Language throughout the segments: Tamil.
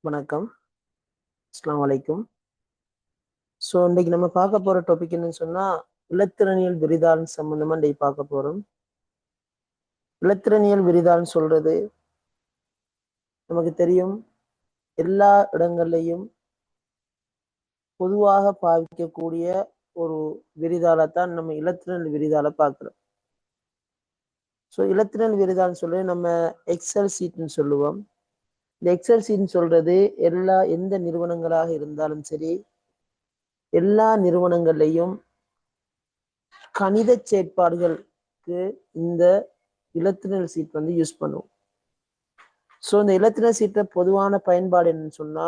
வணக்கம். அஸ்ஸலாமு அலைக்கும். இன்னைக்கு நம்ம பார்க்க போற டாபிக் என்னன்னு சொன்னா இலத்திரனியல் விரிதாள் சம்பந்தமா இன்னைக்கு பார்க்க போறோம். இலத்திரனியல் விரிதாள் சொல்றது நமக்கு தெரியும், எல்லா இடங்கள்லையும் பொதுவாக பாவிக்கக்கூடிய ஒரு விரிதாளைத்தான் நம்ம இலத்திரனியல் விரிதாளை பார்க்கிறோம். இலத்திரனியல் விரிதாள் சொல்லி நம்ம எக்ஸல் சீட்னு சொல்லுவோம். இந்த எக்ஸல் சீட்னு சொல்றது எந்த நிறுவனங்களாக இருந்தாலும் சரி, எல்லா நிறுவனங்கள்லையும் கணித செயற்பாடுகளுக்கு இந்த இலத்திரனியல் சீட் யூஸ் பண்ணுவோம். இந்த இலத்திரனியல் சீட்டை பொதுவான பயன்பாடு என்னன்னு சொன்னா,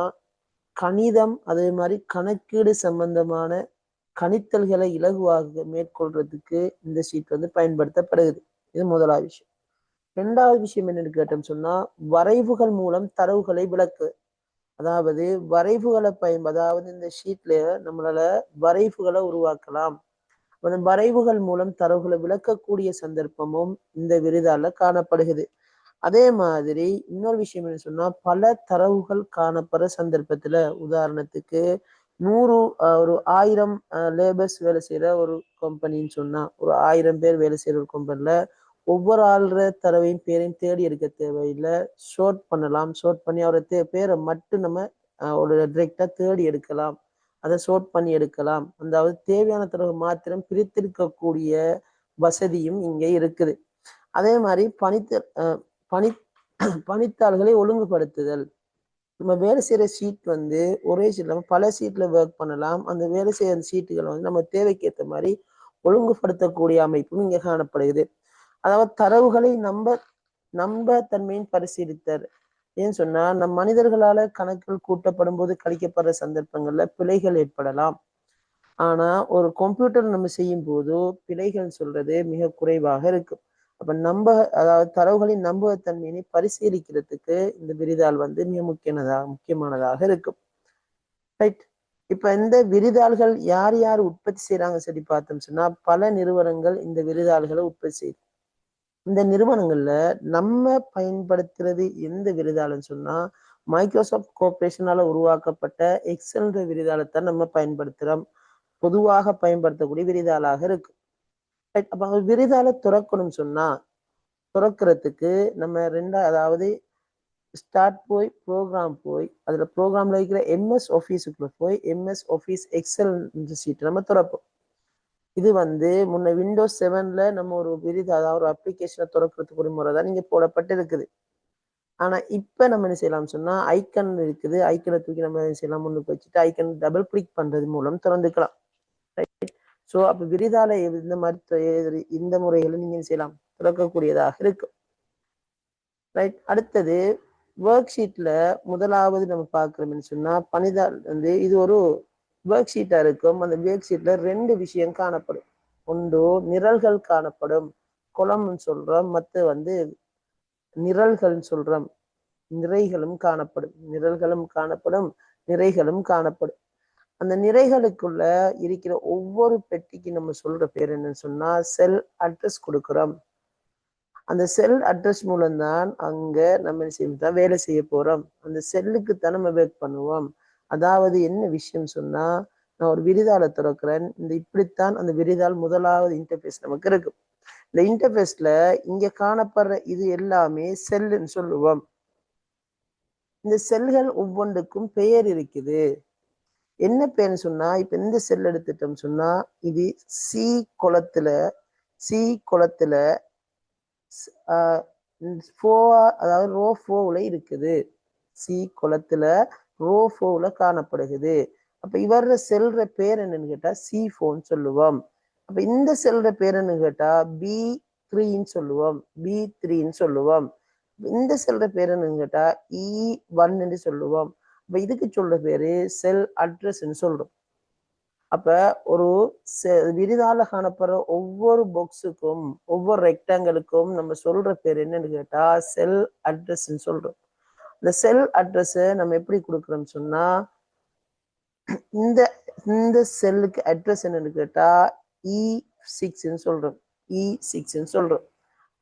கணிதம் அதே மாதிரி கணக்கீடு சம்பந்தமான கணித்தல்களை இலகுவாக மேற்கொள்றதுக்கு இந்த சீட் பயன்படுத்தப்படுகிறது. இது முதலாவது விஷயம். இரண்டாவது விஷயம் என்னன்னு கேட்டோம் சொன்னா, வரைவுகள் மூலம் தரவுகளை விளக்கு. அதாவது வரைவுகளை அதாவது இந்த ஷீட்ல நம்மளால வரைவுகளை உருவாக்கலாம். வரைவுகள் மூலம் தரவுகளை விளக்கக்கூடிய சந்தர்ப்பமும் இந்த விரிதால காணப்படுகிறது. அதே மாதிரி இன்னொரு விஷயம் என்ன சொன்னா, பல தரவுகள் காணப்படுற சந்தர்ப்பத்துல, உதாரணத்துக்கு 100 ஒரு 1000 லேபர்ஸ் வேலை செய்யற ஒரு கம்பெனின்னு சொன்னா, ஒரு 1000 பேர் வேலை செய்யற ஒரு கம்பெனில ஒவ்வொரு ஆள்ற தரவையும் பேரையும் தேடி எடுக்க தேவையில்லை. ஷோர்ட் பண்ணலாம். ஷோர்ட் பண்ணி அவரை பேரை மட்டும் நம்ம ஒரு டிரெக்டா தேடி எடுக்கலாம். அதை ஷோர்ட் பண்ணி எடுக்கலாம். அதாவது தேவையான தரவு மாத்திரம் பிரித்திருக்கக்கூடிய வசதியும் இங்கே இருக்குது. அதே மாதிரி பணித்தாள்களை ஒழுங்குபடுத்துதல். நம்ம வேலை செய்யற ஷீட் ஒரே ஷீட்ல பல ஷீட்ல ஒர்க் பண்ணலாம். அந்த வேலை செய்யற ஷீட்டுகள் நம்ம தேவைக்கு ஏற்ற மாதிரி ஒழுங்குபடுத்தக்கூடிய அமைப்பும் இங்க காணப்படுகிறது. அதாவது தரவுகளை நம்ப தன்மையின் பரிசீலித்தல். ஏன்னு சொன்னா, நம் மனிதர்களால கணக்குகள் கூட்டப்படும் போது கழிக்கப்படுற சந்தர்ப்பங்கள்ல பிழைகள் ஏற்படலாம். ஆனா ஒரு கம்ப்யூட்டர் நம்ம செய்யும் போது பிழைகள் சொல்றது மிக குறைவாக இருக்கும். அப்ப அதாவது தரவுகளின் நம்பகத்தன்மையினை பரிசீலிக்கிறதுக்கு இந்த விரிதாள் மிக முக்கியமானதாக இருக்கும். ரைட். இப்ப இந்த விரிதாள்கள் யார் யார் உற்பத்தி செய்யறாங்க சொல்லி பார்த்தோம் சொன்னா, பல நிறுவனங்கள் இந்த விரிதாள்களை உற்பத்தி செய்யுது. இந்த நிறுவனங்கள்ல நம்ம பயன்படுத்துறது எந்த விரிதாள்னு சொன்னா, மைக்ரோசாஃப்ட் கார்பரேஷனால உருவாக்கப்பட்ட எக்ஸல் விரிதாளத்தை நம்ம பயன்படுத்துறோம். பொதுவாக பயன்படுத்தக்கூடிய விரிதாளாக இருக்கு. அப்ப விரிதாளை துறக்கணும்னு சொன்னா, துறக்கிறதுக்கு நம்ம அதாவது ஸ்டார்ட் போய் ப்ரோக்ராம் போய் அதுல ப்ரோக்ராம்ல இருக்கிற எம்எஸ் ஆஃபீஸுக்குள்ள போய் எம்எஸ் ஆஃபீஸ் எக்ஸல் சீட் நம்ம துறப்போம். இது முன்ன விண்டோஸ் 7ல நம்ம ஒரு அதாவது ஒரு அப்ளிகேஷனை துறக்கிறதுக்கு ஒரு முறை தான் நீங்க போடப்பட்டு இருக்குது. ஆனா இப்ப நம்ம என்ன செய்யலாம் சொன்னா, ஐக்கன் இருக்குது. ஐக்கனை தூக்கி நம்ம என்ன செய்யலாம், முன்னுக்கு வச்சுட்டு ஐக்கன் டபுள் கிளிக் பண்றது மூலம் திறந்துக்கலாம். அப்ப விரிதாளை இந்த முறைகளை நீங்க செய்யலாம், திறக்கக்கூடியதாக இருக்கு. ரைட். அடுத்தது ஒர்க் ஷீட்ல முதலாவது நம்ம பார்க்கிறோம்னு சொன்னா, பணிதாள் இது ஒரு ஒர்க் ஷீட்டா இருக்கும். அந்த ஒர்க் ஷீட்ல 2 விஷயம் காணப்படும். ஒன்று நிரல்கள் காணப்படும், குளம்னு சொல்றோம். மற்ற நிரல்கள் சொல்றோம். நிறைகளும் காணப்படும். நிரல்களும் காணப்படும், நிறைகளும் காணப்படும். அந்த நிறைகளுக்குள்ள இருக்கிற ஒவ்வொரு பெட்டிக்கு நம்ம சொல்ற பேர் என்னன்னு சொன்னா, செல் அட்ரஸ் கொடுக்கிறோம். அந்த செல் அட்ரஸ் மூலம்தான் அங்க நம்ம தான் வேலை செய்ய போறோம். அந்த செல்லுக்கு தான் நம்ம ஒர்க் பண்ணுவோம். அதாவது என்ன விஷயம் சொன்னா, நான் ஒரு விரிதாளை திறக்கிறேன். இப்படித்தான் அந்த விரிதாள் முதலாவது இன்டர்ஃபேஸ் நமக்கு இருக்கு. இந்த இன்டர்ஃபேஸ்ல இங்க காணப்படுற இது எல்லாமே செல்லுன்னு சொல்லுவோம். இந்த செல்கள் ஒவ்வொன்றுக்கும் பெயர் இருக்குது. என்ன பேர்னு சொன்னா, இப்ப இந்த செல் எடுத்துட்டோம் சொன்னா, இது சி குளத்துல அதாவது ரோ 4ல இருக்குது. சி குளத்துல ரோ 4ல காணப்படுகிறது. அப்ப இவர செல்ற பேர் என்னன்னு கேட்டா C4 சொல்லுவோம். அப்ப இந்த செல்ற பேர் என்னன்னு கேட்டா B3 சொல்லுவோம். B3 சொல்லுவோம். இந்த செல்ற பேர் என்னன்னு கேட்டா E1 சொல்லுவோம். அப்ப இதுக்கு சொல்ற பேரு செல் அட்ரஸ் சொல்றோம். அப்ப ஒரு விரிதாள காணப்படுற ஒவ்வொரு பாக்ஸுக்கும் ஒவ்வொரு ரெக்டாங்கிளுக்கும் நம்ம சொல்ற பேர் என்னன்னு கேட்டா செல் அட்ரஸ் சொல்றோம். இந்த செல் அட்ரஸ் நம்ம எப்படி கொடுக்குறோம்னு சொன்னா, இந்த செல்லுக்கு அட்ரஸ் என்னன்னு கேட்டா E6 சொல்றோம். E6 சொல்றோம்.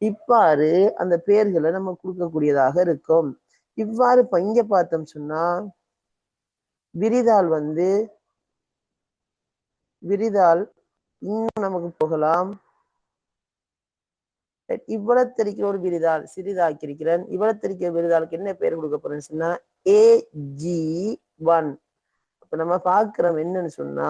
இவ்வாறு அந்த பெயர்களை நம்ம கொடுக்கக்கூடியதாக இருக்கும். இவ்வாறு இப்ப இங்க பார்த்தோம் சொன்னா விரிதாள் இன்னும் நமக்கு போகலாம். இவ்வளவு தெரிக்கிற ஒரு விரிதாள் சிறிதாக்கி இருக்கிறேன். இவ்வளவு தெரிக்கிற விரிதாளுக்கு என்ன பேர் கொடுக்க போறேன்னு சொன்னா AG1. அப்ப நம்ம பார்க்கிறோம் என்னன்னு சொன்னா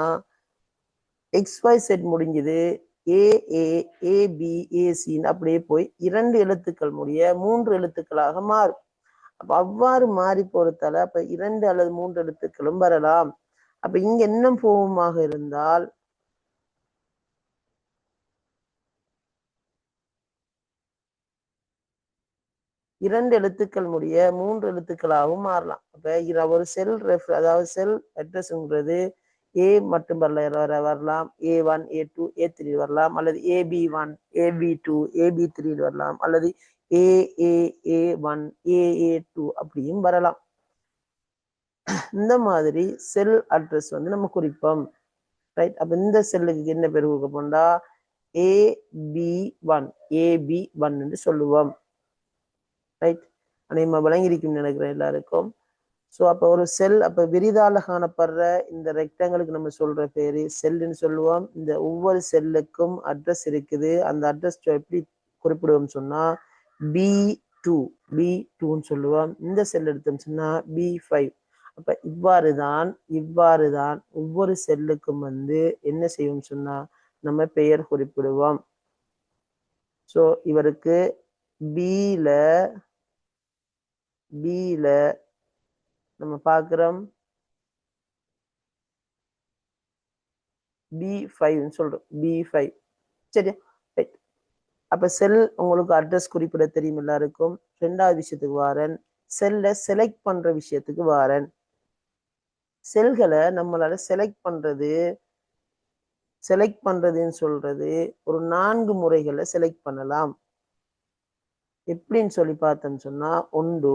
XYZ முடிஞ்சது AA AB AC அப்படியே போய் 2 எழுத்துக்கள் முடிய 3 எழுத்துக்களாக மாறும். அப்ப அவ்வாறு மாறி போறதால அப்ப 2 அல்லது 3 எழுத்துக்களும் வரலாம். அப்ப இங்க இன்னும் போவமாக இருந்தால் 2 எழுத்துக்கள் முடிய 3 எழுத்துக்களாகவும் மாறலாம். அப்ப ஒரு செல் அதாவது செல் அட்ரஸ்ங்கிறது A மட்டும் வரலாம், A1 A2 A3 வரலாம், அல்லது AB1 AB2 AB3 வரலாம், அல்லது AAA1 AA2 அப்படியும் வரலாம். இந்த மாதிரி செல் அட்ரஸ் நம்ம குறிப்போம். ரைட். அப்ப இந்த செல்லுக்கு என்ன பேர் கொடுக்க போண்டா AB1 என்று சொல்லுவோம். ரைட். அனைமா விளங்கியிருக்கும் நினைக்கிறேன் எல்லாருக்கும். ஸோ அப்போ ஒரு செல் அப்போ விரிதால காணப்படுற இந்த ரெக்டாங்கிளுக்கு நம்ம சொல்ற பேரு செல்லுன்னு சொல்லுவோம். இந்த ஒவ்வொரு செல்லுக்கும் அட்ரஸ் இருக்குது. அந்த அட்ரஸ் எப்படி குறிப்பிடுவோம் சொன்னா B2ன்னு சொல்லுவோம். இந்த செல் எடுத்தோம் சொன்னா B5. அப்ப இவ்வாறுதான் ஒவ்வொரு செல்லுக்கும் என்ன செய்வோம் சொன்னா நம்ம பெயர் குறிப்பிடுவோம். ஸோ இவருக்கு பில நம்ம பார்க்கிறோம் B5 சொல்றோம். B5 சரி. அப்ப செல் உங்களுக்கு அட்ரஸ் குறிப்பிட தெரியும் எல்லாருக்கும். 2வது விஷயத்துக்கு வாரன் செல்ல செலக்ட் பண்ற விஷயத்துக்கு வாரன். செல்களை நம்மளால செலக்ட் பண்றதுன்னு சொல்றது ஒரு 4 முறைகளை செலக்ட் பண்ணலாம். எப்படின்னு சொல்லி பார்த்தோம்னு சொன்னா ஒன்று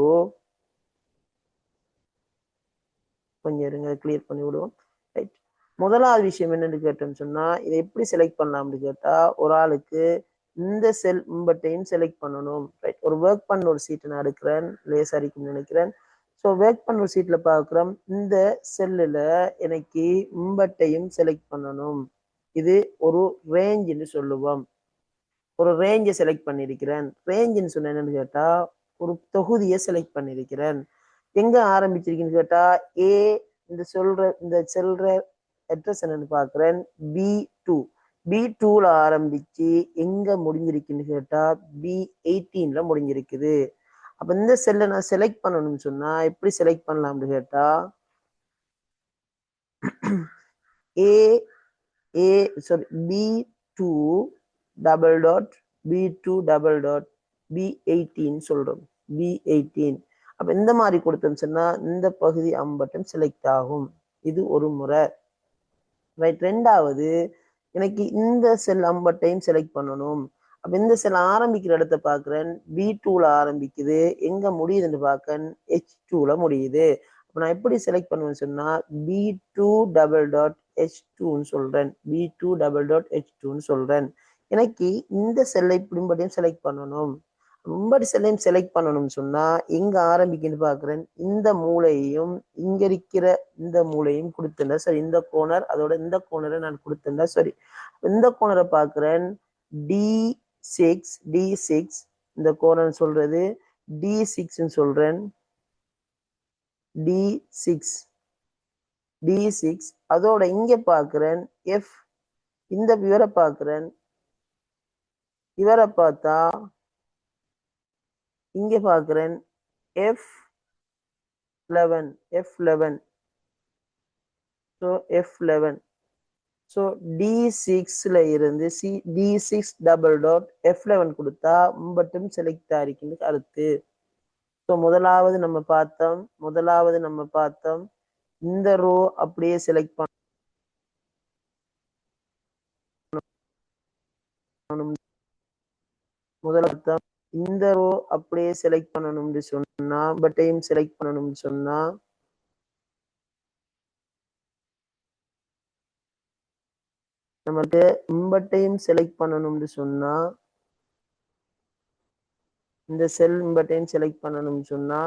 கொஞ்சம் இருங்க கிளியர் பண்ணி விடுவோம். ரைட். முதலாவது விஷயம் என்னன்னு கேட்டோம்னு சொன்னா இதை எப்படி செலக்ட் பண்ணலாம்னு கேட்டா ஒரு ஆளுக்கு இந்த செல் இம்பட்டையும் செலக்ட் பண்ணணும். ரைட். ஒரு ஒர்க் பண்ண ஒரு சீட்டை நான் எடுக்கிறேன், லேசாரிக்கும் நினைக்கிறேன். ஸோ ஒர்க் பண்ண ஒரு சீட்ல பார்க்குறோம் இந்த செல்லுல எனக்கு இம்பட்டையும் செலக்ட் பண்ணணும். இது ஒரு ரேஞ்சுன்னு சொல்லுவோம். ஒரு ரேஞ்சை செலக்ட் பண்ணியிருக்கிறேன். ரேஞ்சுன்னு சொன்ன என்னன்னு கேட்டா ஒரு தொகுதியை செலக்ட் பண்ணியிருக்கிறேன். எங்க ஆரம்பிச்சிருக்குன்னு கேட்டா இந்த செல்ற அட்ரஸ் என்னன்னு பாக்குறேன் B2ல ஆரம்பிச்சு எங்க முடிஞ்சிருக்குன்னு கேட்டா B18ல முடிஞ்சிருக்குது. அப்ப இந்த செல்லை நான் செலக்ட் பண்ணணும்னு சொன்னா எப்படி செலக்ட் பண்ணலாம்னு கேட்டா B2 டபுள் டாட் B18 சொல்றோம். B18. அப்ப இந்த மாதிரி கொடுத்தோம் சொன்னா இந்த பகுதி அம்பட்டம் செலக்ட் ஆகும். இது ஒரு முறை. ரைட். 2வது எனக்கு இந்த செல் அம்பட்டையும் செலக்ட் பண்ணணும். அப்ப இந்த செல் ஆரம்பிக்கிற இடத்த பாக்குறேன் B2ல ஆரம்பிக்குது. எங்க முடியுதுன்னு பார்க்கன் H2ல முடியுது. அப்ப நான் எப்படி செலக்ட் பண்ணுவேன்னு சொன்னா B2 டபுள் டாட் H2ன்னு சொல்றேன். B2 டபுள் டாட் H2ன்னு சொல்றேன். எனக்கு இந்த செல்லை இப்படியும் செலக்ட் பண்ணணும். மும்படி செல்லையும் செலக்ட் பண்ணணும்னு சொன்னா எங்க ஆரம்பிக்குன்னு பாக்குறேன் இந்த மூளையையும் இங்க இருக்கிற இந்த மூளையும் கொடுத்துட்டா சரி. இந்த கோணர் அதோட இந்த கோணரை நான் கொடுத்துட்டா சரி. இந்த கோணரை பாக்குறேன் D6 இந்த கோணர் சொல்றது D6ன்னு சொல்றேன். D6 அதோட இங்க பாக்குறேன் F. இந்த இவரை பாக்குறேன். இவரை பார்த்தா இங்க பாக்குறேன் F11. So F11. ஸோ D6ல இருந்து D6 டபுள் டாட் F11 கொடுத்தா மட்டும் செலக்ட் ஆகிருக்குன்னு அர்த்தம். ஸோ முதலாவது நம்ம பார்த்தோம் இந்த ரோ அப்படியே செலக்ட் பண்ணணும். முதல்ல இந்த ரோ அப்படியே செலக்ட் பண்ணணும்னு சொன்னா பட்டையும் செலக்ட் பண்ணணும்னு சொன்னா நமக்கு இம்பட்டையும் செலக்ட் பண்ணணும்னு சொன்னா இந்த செல் இம்பட்டையும் செலக்ட் பண்ணணும்னு சொன்னா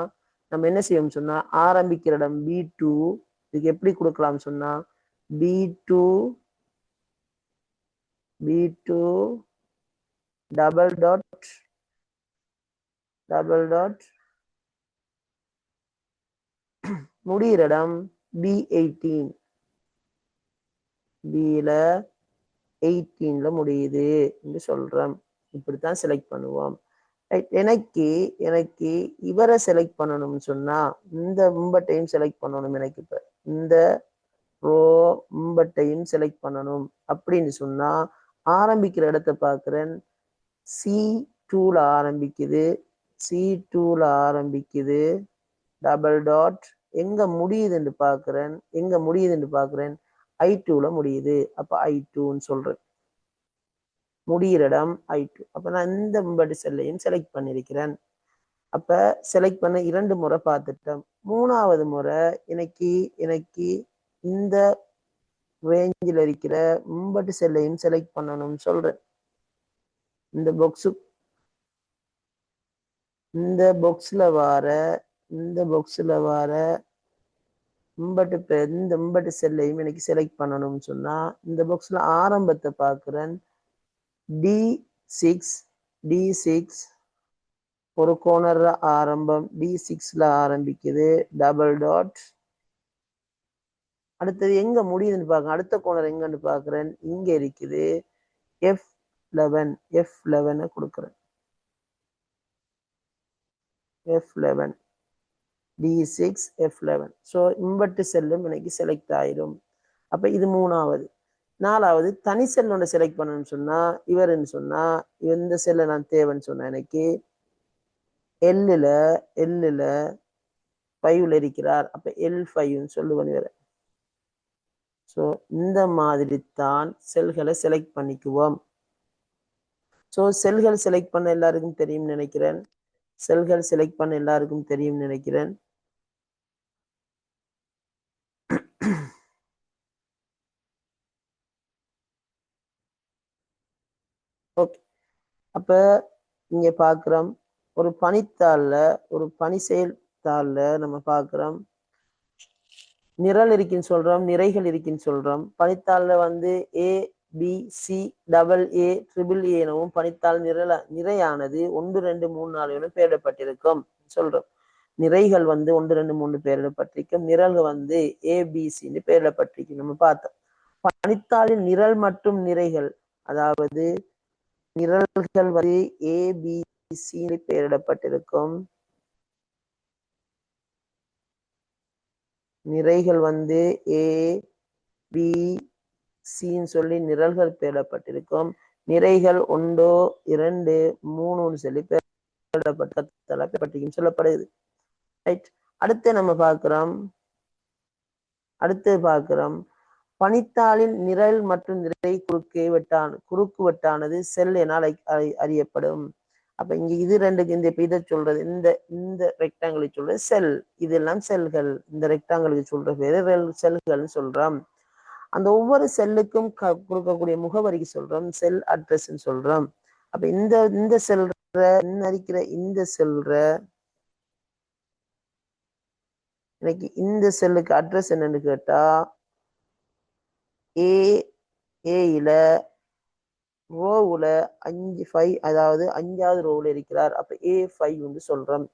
நம்ம என்ன செய்வோம் சொன்னா ஆரம்பிக்கிற இடம் B2, இதுக்கு எப்படி கொடுக்கலாம் சொன்னா B2 டபுள் டாட் முடிகிற இடம் B18, Bல 18ல முடியுது என்று சொல்றோம். இப்படித்தான் செலக்ட் பண்ணுவோம். எனக்கு இவரை செலக்ட் பண்ணணும்னு சொன்னா இந்த இம்பட்டையும் செலக்ட் பண்ணணும். எனக்கு இப்ப இந்த ரோ இம்பட்டையும் செலக்ட் பண்ணணும் அப்படின்னு சொன்னா ஆரம்பிக்கிற இடத்தை பார்க்கிறேன். C2ல ஆரம்பிக்குது, C2ல ஆரம்பிக்குது, டபுள் டாட் எங்க முடியுதுன்னு பார்க்கிறேன், I2ல முடியுது. அப்ப I2ன்னு சொல்றேன், முடிகிற இடம் I2. அப்ப நான் இந்த இம்பட்டு செல்லையும் செலக்ட் பண்ணிருக்கிறேன். அப்ப செலக்ட் பண்ண 2 முறை பார்த்துட்டோம். 3வது முறை எனக்கு இந்த ரேஞ்சில் இருக்கிற இம்பட்டு செல்லையும் செலக்ட் பண்ணணும்னு சொல்றேன். இந்த பாக்ஸ்ல வர இந்த இம்பட்டு செல்லையும் எனக்கு செலக்ட் பண்ணணும்னு சொன்னா இந்த பாக்ஸ்ல ஆரம்பத்தை பார்க்கிறேன். D6 ஒரு கோணர் ஆரம்பம் D6ல ஆரம்பிக்குது, டபுள் டாட். அடுத்தது எங்க முடியுதுன்னு பார்க்க, அடுத்த கோணர் எங்கன்னு பார்க்கிறேன், இங்க இருக்குது, F11 கொடுக்கிறேன். F11 D6 F11. ஸோ இம்பட்டு செல்லும் எனக்கு செலக்ட் ஆயிடும். அப்ப இது 3வது. 4வது தனி செல் ஒன்று செலக்ட் பண்ணணும்னு சொன்னா இவருன்னு சொன்னா இந்த செல்லை நான் தேவைன்னு சொன்னா எனக்கு எல்லுல 5ல இருக்கிறார். அப்ப L5ன்னு சொல்லுவேன் இவரை. ஸோ இந்த மாதிரி தான் செல்களை செலக்ட் பண்ணிக்குவோம். ஸோ செல்கள் செலக்ட் பண்ண எல்லாருக்கும் தெரியும் நினைக்கிறேன். ஓகே, அப்ப இங்க பாக்குறோம் ஒரு பனி செயல்தாள்ல நம்ம பாக்குறோம் நிரல் இருக்குன்னு சொல்றோம், நிறைகள் இருக்குன்னு சொல்றோம். பனித்தாள்ல வந்து ABCAA எனவும் பனித்தாள் நிறையானது 1 2 3 4 என பெயரிடப்பட்டிருக்கும் சொல்றோம். நிறைகள் வந்து 1 2 3 பெயரிடப்பட்டிருக்கும், நிரல்கள் வந்து ABC பெயரிடப்பட்டிருக்கும். நம்ம பார்த்தோம் பனித்தாளின் நிரல் மற்றும் நிறைகள், அதாவது நிரல்கள் வந்து ABC பெயரிடப்பட்டிருக்கும், நிறைகள் வந்து ABCன்னு சொல்லி நிரல்கள் பெயரிடப்பட்டிருக்கும். நிறைகள் 1 2 3 சொல்லி பெயரிடப்பட்டிருக்கும் சொல்லப்படுது. ரைட், அடுத்து நம்ம பார்க்கிறோம் பனித்தாளின் நிரல் மற்றும் நிறை குறுக்கு வெட்டானது செல் என அறியப்படும். அப்ப இங்க இது ரெண்டுக்கு இந்த இதை சொல்றது இந்த ரெக்டாங்கிளை சொல்றது செல், இதெல்லாம் செல்கள். இந்த ரெக்டாங்கிளுக்கு சொல்ற பேரு செல்கள்னு சொல்றோம். அந்த ஒவ்வொரு செல்லுக்கும் கொடுக்கக்கூடிய முகவரிக்கு சொல்றோம் செல் அட்ரஸ் சொல்றோம். அப்ப இந்த செல்லுக்கு அட்ரஸ் என்னன்னு கேட்டா ஏல ரோவுல 5 அதாவது 5வது ரோவுல இருக்கிறார். அப்ப A5 சொல்றோம்.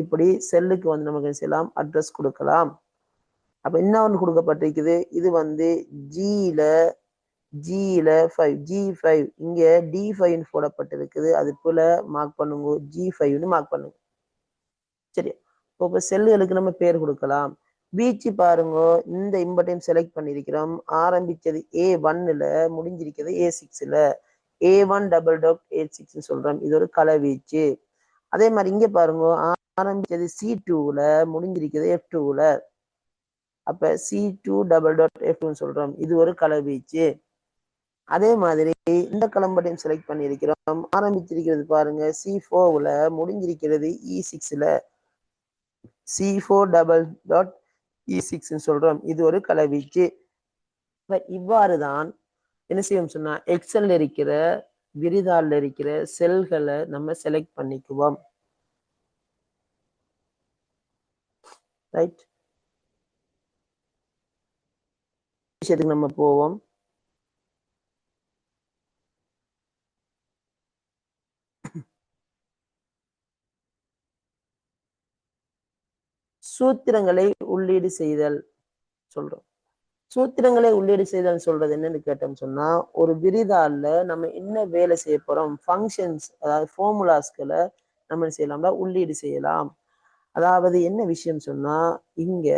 இப்படி செல்லுக்கு வந்து நமக்கு செய்யலாம், அட்ரஸ் கொடுக்கலாம். அப்ப என்ன ஒன்று கொடுக்கப்பட்டிருக்குது, இது வந்து Gல 5 இங்க D5 போடப்பட்டிருக்குது. அது போல மார்க் பண்ணுங்க, G5 மார்க் பண்ணுங்க. சரி, இப்ப செல்லுகளுக்கு நம்ம பேர் கொடுக்கலாம். வீச்சு பாருங்க, இந்த இம்பட்டையும் செலக்ட் பண்ணிருக்கிறோம். ஆரம்பிச்சது A1ல, முடிஞ்சிருக்கிறது A6ல. A1 டபுள் டாட் A6 சொல்றோம். இது ஒரு கலவீச்சு. அதே மாதிரி இங்க பாருங்க, ஆரம்பிச்சது C2ல, முடிஞ்சிருக்கிறது F2ல. அப்ப C2 டபுள் டாட் F2 சொல்றோம். இது ஒரு கலவீச்சு. அதே மாதிரி இந்த களம்பட்டையும் செலக்ட் பண்ணியிருக்கிறோம். ஆரம்பிச்சிருக்கிறது பாருங்க C4ல, முடிஞ்சிருக்கிறது E6ல. C4 டபுள் டாட் E6 சொல்றோம். இது ஒரு கலவீச்சு. இவ்வாறுதான் என்ன செய்யும் சொன்னா எக்ஸல்ல இருக்கிற விரிதாள்ல இருக்கிற செல்களை நம்ம செலக்ட் பண்ணிக்குவோம். ரைட், விஷயத்துக்கு நம்ம போவோம். சூத்திரங்களை உள்ளீடு செய்தல் சொல்றோம். சூத்திரங்களை உள்ளீடு செய்தல் சொல்றது என்னன்னு கேட்டோம்னு சொன்னா, ஒரு விரிதாள்ல நம்ம என்ன வேலை செய்ய போறோம், ஃபங்க்ஷன்ஸ் அதாவது ஃபார்முலாஸ்களை நம்ம செய்யலாம்னா உள்ளீடு செய்யலாம். அதாவது என்ன விஷயம் சொன்னா, இங்க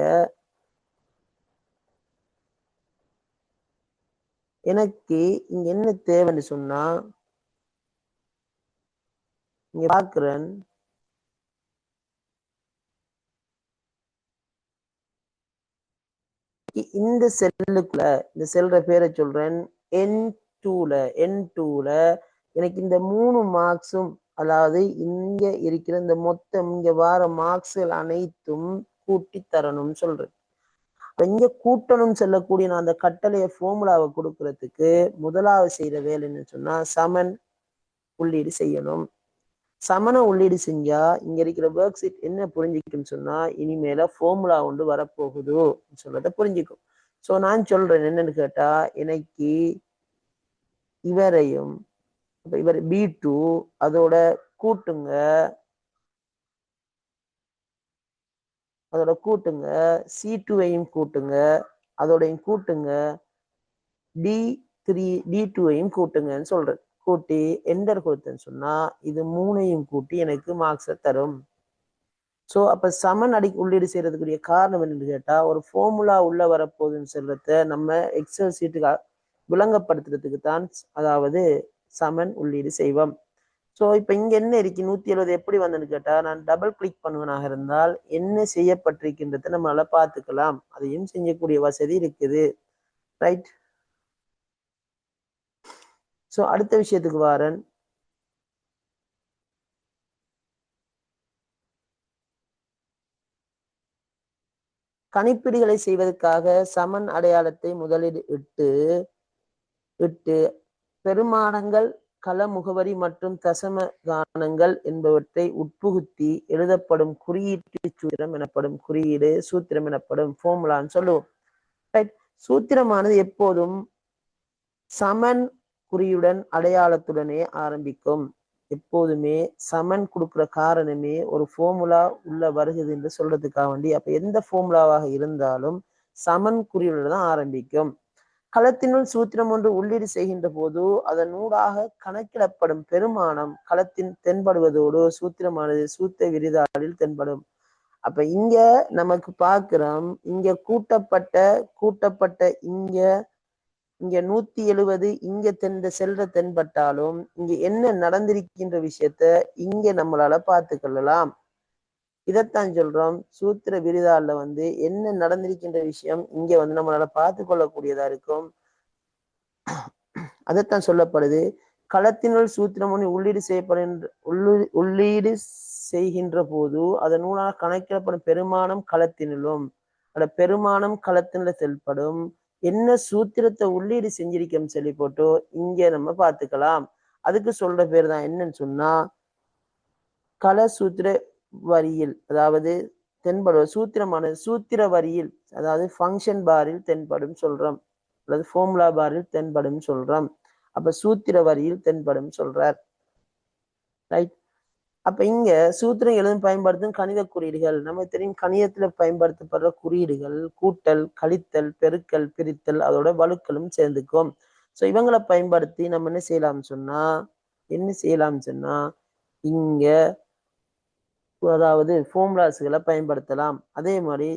எனக்கு இங்க என்ன தேவைன்னு சொன்னா, இங்க பாக்குறேன் இந்த செல்லுக்குள்ள, இந்த செல்ற பேரை சொல்றேன், N2ல எனக்கு இந்த 3 மார்க்ஸும், அதாவது இங்க இருக்கிற இந்த மொத்தம் இங்க வார மார்க்ஸ்கள் அனைத்தும் கூட்டி தரணும்னு சொல்றேன். இங்க கூட்டணும் சொல்லக்கூடிய நான் அந்த கட்டளைய ஃபார்முலாவை கொடுக்கறதுக்கு முதலாவது செய்யற வேலை என்னன்னு சொன்னா, சமன் உள்ளீடு செய்யணும். சமண உள்ளீடு செஞ்சா இங்க இருக்கிற ஒர்க் ஷீட் என்ன புரிஞ்சுக்குன்னு சொன்னா, இனிமேல ஃபார்முலா ஒன்று வரப்போகுது சொல்றத புரிஞ்சுக்கும். ஸோ நான் சொல்றேன் என்னன்னு கேட்டா, எனக்கு இவரையும் இவர் B2 அதோட கூட்டுங்க, C2வையும் கூட்டுங்க, அதோடையும் கூட்டுங்க, D2வையும் கூட்டுங்கன்னு சொல்றேன். கூட்டி என்டர் கொடுத்தேன்னு சொன்னா இது 3ஐயும் கூட்டி எனக்கு மார்க்ஸை தரும். ஸோ அப்ப சமன் உள்ளீடு செய்யறதுக்குரிய காரணம் என்னன்னு கேட்டா, ஒரு ஃபார்முலா உள்ள வரப்போகுதுன்னு சொல்றத நம்ம எக்ஸல் சீட்டுக்கு விளங்கப்படுத்துறதுக்கு தான், அதாவது சமன் உள்ளீடு செய்வோம். ஸோ இப்ப இங்க என்ன இருக்கு, 170 எப்படி வந்ததுன்னு கேட்டா, நான் டபுள் கிளிக் பண்ணுவனாக இருந்தால் என்ன செய்யப்பட்டிருக்கின்றத நம்மளால பார்த்துக்கலாம். அதையும் செய்யக்கூடிய வசதி இருக்குது. ரைட். ஸோ அடுத்த விஷயத்துக்கு வாரன். கணிப்பீடுகளை செய்வதற்காக சமன் அடையாளத்தை முதலில் இட்டு பெருமானங்கள், கள முகவரி மற்றும் தசம கானங்கள் என்பவற்றை உட்புகுத்தி எழுதப்படும் குறியீட்டு சூத்திரம் எனப்படும். குறியீடு சூத்திரம் எனப்படும், ஃபார்முலான்னு சொல்லுவோம். ரைட். சூத்திரமானது எப்போதும் சமன் குறியுடன் அடையாளத்துடனே ஆரம்பிக்கும். எப்போதுமே சமன் கொடுக்குற காரணமே ஒரு ஃபார்முலா உள்ள வருகிறது என்று சொல்றதுக்காக வேண்டி, அப்ப எந்த ஃபார்முலாவாக இருந்தாலும் சமன் குறியுடன் தான் ஆரம்பிக்கும். களத்தினுள் சூத்திரம் ஒன்று உள்ளீடு செய்கின்ற போது அதன் ஊடாக கணக்கிடப்படும் பெருமானம் களத்தின் தென்படுவதோடு சூத்திரமானது சூத்திர விரிதாளில் தென்படும். அப்ப இங்க நமக்கு பார்க்கிறோம், இங்க கூட்டப்பட்ட இங்க 170 இங்க செல்ற தென்பட்டாலும் இங்க என்ன நடந்திருக்கின்ற விஷயத்த இங்க நம்மளால பார்த்து கொள்ளலாம். இதைத்தான் சொல்றோம், சூத்திர விரிதாள்ல என்ன நடந்திருக்கின்ற விஷயம் இங்க நம்மளால பார்த்து கொள்ளக்கூடியதா இருக்கும். அதைத்தான் சொல்லப்படுது. களத்தினுள் சூத்திரம் ஒன்று உள்ளீடு செய்கின்ற போது அதன் மூலமாக கணக்கிடப்படும் பெருமானம் களத்தினுள்ளும், அந்த பெருமானம் களத்தினுள்ள செயல்படும். என்ன சூத்திரத்தை உள்ளீடு செஞ்சிருக்கோம் சொல்லி போட்டு இங்க நம்ம பார்த்துக்கலாம். அதுக்கு சொல்ற பேர் தான் என்னன்னு சொன்னா, கள சூத்திர வரியில், அதாவது தென்படும் சூத்திரமானது சூத்திர வரியில், அதாவது ஃபங்க்ஷன் பாரில் தென்படும் சொல்றோம், அல்லது ஃபார்முலா பாரில் தென்படும் சொல்றோம். அப்ப சூத்திர வரியில் தென்படும் சொல்றார். ரைட். அப்ப இங்க சூத்திரம் எழுதும் பயன்படுத்தும் கணித குறியீடுகள் நமக்கு தெரியும். கணிதத்துல பயன்படுத்தப்படுற குறியீடுகள் கூட்டல், கழித்தல், பெருக்கல், பிரித்தல், அதோட வலுக்களும் சேர்ந்துக்கும். ஸோ இவங்களை பயன்படுத்தி நம்ம என்ன செய்யலாம்னு சொன்னா இங்க அதாவது ஃபார்முலாஸ்களை பயன்படுத்தலாம். அதே மாதிரி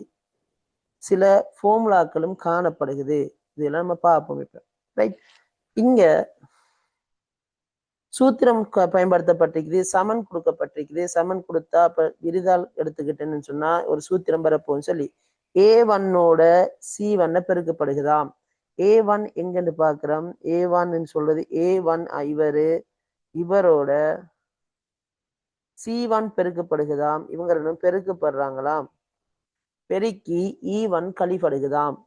சில ஃபார்முலாக்களும் காணப்படுகிறது. இதெல்லாம் நம்ம பார்ப்போம் இப்ப. ரைட். இங்க சூத்திரம் பயன்படுத்தப்பட்டிருக்குது, சமன் கொடுக்கப்பட்டிருக்குது. சமன் கொடுத்தா அப்ப விரிதால் எடுத்துக்கிட்டேன்னு சொன்னா ஒரு சூத்திரம் வரப்போன்னு சொல்லி A1ஓட C1 பெருக்கப்படுகிறதாம். A1 எங்கன்னு பாக்குறோம், A1 சொல்றது A1 இவரோட C1 பெருக்கப்படுகிறதாம். இவங்க ரெண்டும் பெருக்கப்படுறாங்களாம். பெருக்கி E1 கழிப்படுகிறதாம்.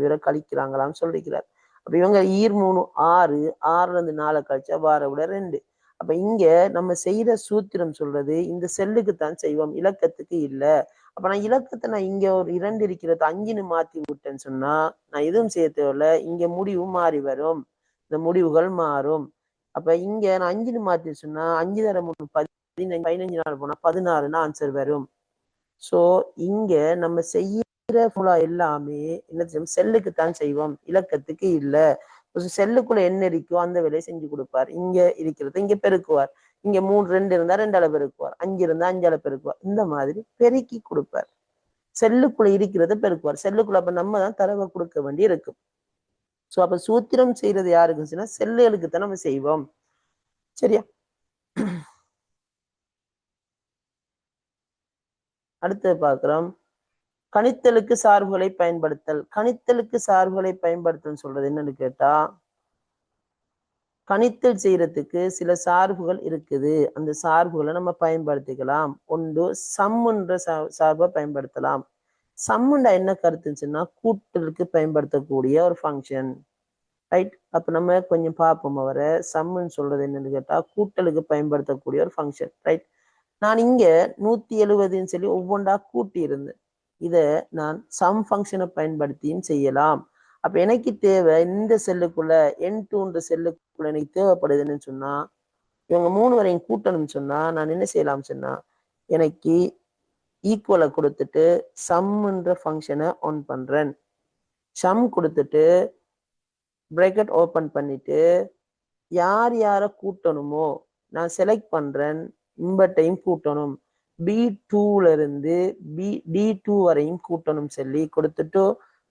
இவரை கழிக்கிறாங்களாம் சொல்லிக்கிறார். அப்ப இவங்க 3 6 6ல இருந்து 4 கழிச்சா வார விட 2. அப்ப இங்க நம்ம செய்யற சூத்திரம் சொல்றது இந்த செல்லுக்கு தான் செய்வோம், இலக்கத்துக்கு இல்ல. அப்ப நான் இலக்கத்தை நான் இங்க ஒரு 2 இருக்கிறது 5ன்னு மாத்தி விட்டேன்னு சொன்னா நான் எதுவும் செய்ய தேவையில்ல, இங்க முடிவு மாறி வரும், இந்த முடிவுகள் மாறும். அப்ப இங்க நான் 5ன்னு மாத்தி சொன்னா 5 தர 3 15, 15 நாள் போனா 16ன்னு ஆன்சர் வரும். சோ இங்க நம்ம செய்யற எல்லாமே என்ன செய்யும், செல்லுக்கு தான் செய்வோம், இலக்கத்துக்கு இல்ல. செல்லுக்குள்ள என்ன இருக்கோ அந்த வேலையை செஞ்சு கொடுப்பார். இங்க இருக்கிறது இங்க பெருக்குவார், இங்க 2 இருந்தா 2ஆல பெருக்குவார், 5 இருந்தா 5ஆல பெருக்குவார், இந்த மாதிரி பெருக்கி கொடுப்பார். செல்லுக்குள்ள இருக்கிறத பெருக்குவார். செல்லுக்குள்ள அப்ப நம்ம தான் தரவை கொடுக்க வேண்டி இருக்கும். சோ அப்ப சூத்திரம் செய்யறது யாருக்குன்னு சொன்னா செல்லுகளுக்கு தான் நம்ம செய்வோம். சரியா? அடுத்தது பார்க்கிறோம், கணித்தலுக்கு சார்புகளை பயன்படுத்தல். கணித்தலுக்கு சார்புகளை பயன்படுத்தல் சொல்றது என்னன்னு கேட்டா, கணித்தல் செய்யறதுக்கு சில சார்புகள் இருக்குது, அந்த சார்புகளை நம்ம பயன்படுத்திக்கலாம். ஒன்று சம்முன்ற சார்பை பயன்படுத்தலாம். சம்முண்டா என்ன கருத்துச்சுன்னா கூட்டலுக்கு பயன்படுத்தக்கூடிய ஒரு ஃபங்க்ஷன். ரைட்? அப்ப நம்ம கொஞ்சம் பார்ப்போம். வர சம்முன்னு சொல்றது என்னன்னு கேட்டா கூட்டலுக்கு பயன்படுத்தக்கூடிய ஒரு ஃபங்க்ஷன். ரைட்? நான் இங்க 170ன்னு சொல்லி ஒவ்வொன்றா கூட்டி இருந்தேன். இத நான் சம் ஃபங்க்ஷனை பயன்படுத்தியும் செய்யலாம். அப்ப எனக்கு தேவை இந்த செல்லுக்குள்ள N2ன்ற செல்லுக்குள்ள எனக்கு தேவைப்படுதுன்னு சொன்னா இவங்க 3 வரையும் கூட்டணும்னு சொன்னா நான் என்ன செய்யலாம் சொன்னா எனக்கு ஈக்குவலை கொடுத்துட்டு சம்ன்ற ஃபங்க்ஷனை ஆன் பண்றேன். சம் கொடுத்துட்டு பிரேக்கெட் ஓபன் பண்ணிட்டு யார் யாரை கூட்டணுமோ நான் செலக்ட் பண்றேன், இம்பட்டையும் கூட்டணும், B2ல இருந்து D2 வரையும் கூட்டணும் சொல்லி கொடுத்துட்டு